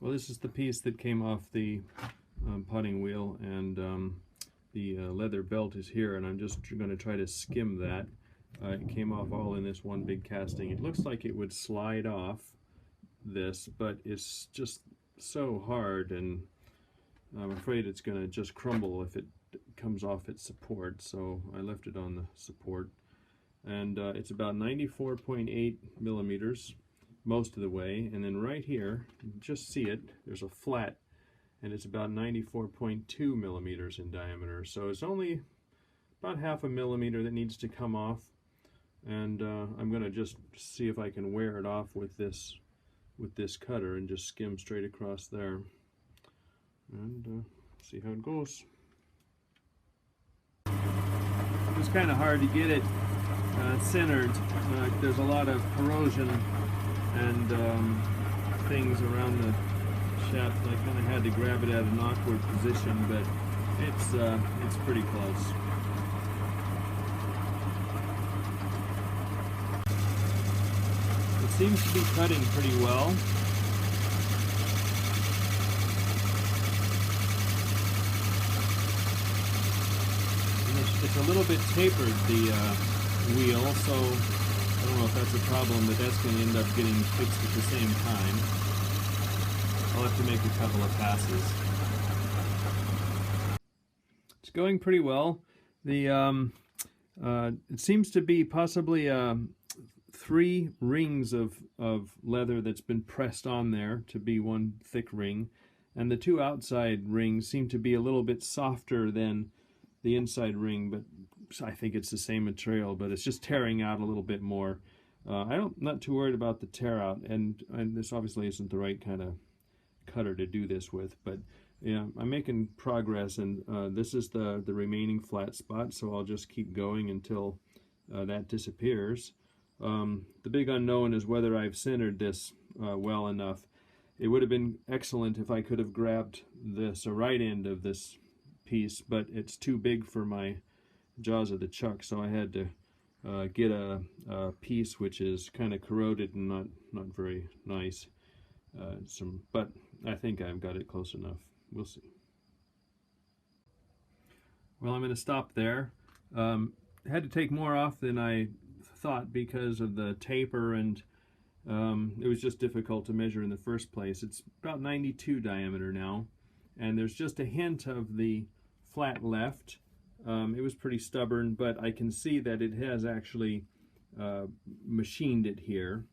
Well, this is the piece that came off the potting wheel, and the leather belt is here, and I'm just going to try to skim that. It came off all in this one big casting. It looks like it would slide off this, but it's just so hard, and I'm afraid it's going to just crumble if it comes off its support, so I left it on the support. And it's about 94.8 millimeters most of the way, and then right here, you can just see it, there's a flat, and it's about 94.2 millimeters in diameter, so it's only about half a millimeter that needs to come off. And I'm going to just see if I can wear it off with this cutter and just skim straight across there, and see how it goes. It's kind of hard to get it centered. There's a lot of corrosion and things around the shaft. I kind of had to grab it at an awkward position, but it's pretty close. It seems to be cutting pretty well. It's a little bit tapered, the wheel, so I don't know if that's a problem, but that's going to end up getting fixed at the same time. I'll have to make a couple of passes. It's going pretty well. The it seems to be possibly 3 rings of leather that's been pressed on there to be one thick ring, and the 2 outside rings seem to be a little bit softer than the inside ring, but I think it's the same material, but it's just tearing out a little bit more. I'm not too worried about the tear out, and this obviously isn't the right kind of cutter to do this with, but yeah, I'm making progress, and this is the remaining flat spot, so I'll just keep going until that disappears. The big unknown is whether I've centered this well enough. It would have been excellent if I could have grabbed this right end of this piece, but it's too big for my jaws of the chuck, so I had to get a piece which is kind of corroded and not very nice. But I think I've got it close enough. We'll see. Well, I'm going to stop there. I had to take more off than I thought because of the taper, and it was just difficult to measure in the first place. It's about 92 diameter now, and there's just a hint of the flat left. It was pretty stubborn, but I can see that it has actually machined it here,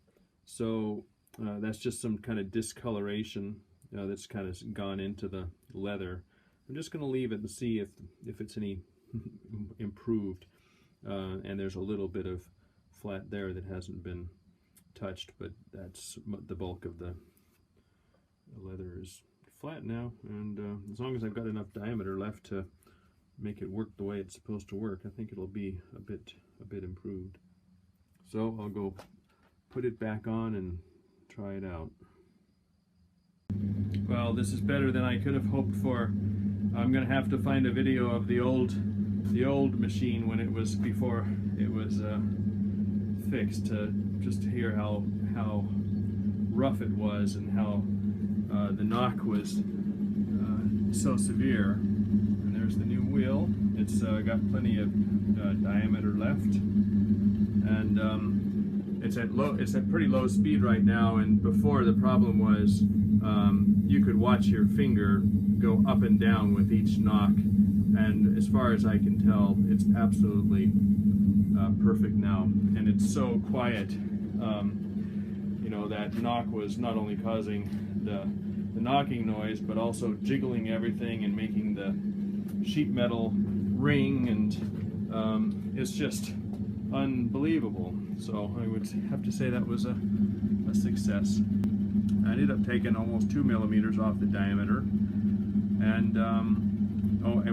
so that's just some kind of discoloration that's kind of gone into the leather. I'm just going to leave it and see if it's any improved, and there's a little bit of flat there that hasn't been touched, but that's the bulk of the leather is flat now, and as long as I've got enough diameter left to make it work the way it's supposed to work, I think it'll be a bit improved. So I'll go put it back on and try it out. Well, this is better than I could have hoped for. I'm gonna have to find a video of the old machine when it was before it was fixed, to just hear how rough it was and how the knock was so severe. And there's the new wheel. It's got plenty of diameter left, and it's at pretty low speed right now. And before, the problem was you could watch your finger go up and down with each knock, and as far as I can tell, it's absolutely perfect now, and it's so quiet. You know, that knock was not only causing the knocking noise, but also jiggling everything and making the sheet metal ring, and it's just unbelievable. So I would have to say that was a success. I ended up taking almost 2 millimeters off the diameter, and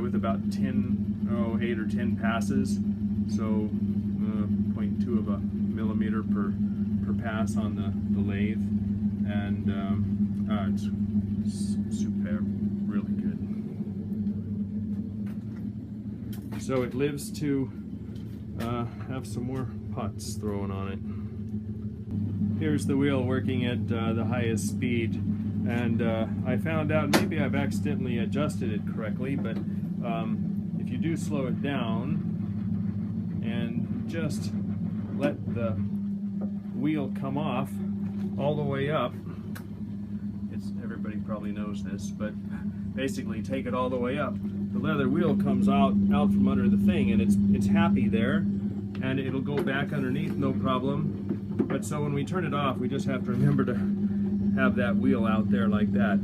with about 8 or 10 passes, so 0.2 of a millimeter per pass on the lathe, and it's superb, really good. So it lives to have some more pots thrown on it. Here's the wheel working at the highest speed. And I found out maybe I've accidentally adjusted it correctly, but if you do slow it down and just let the wheel come off all the way up, everybody probably knows this, but basically take it all the way up, the leather wheel comes out from under the thing, and it's happy there, and it'll go back underneath no problem. But so when we turn it off, we just have to remember to have that wheel out there like that.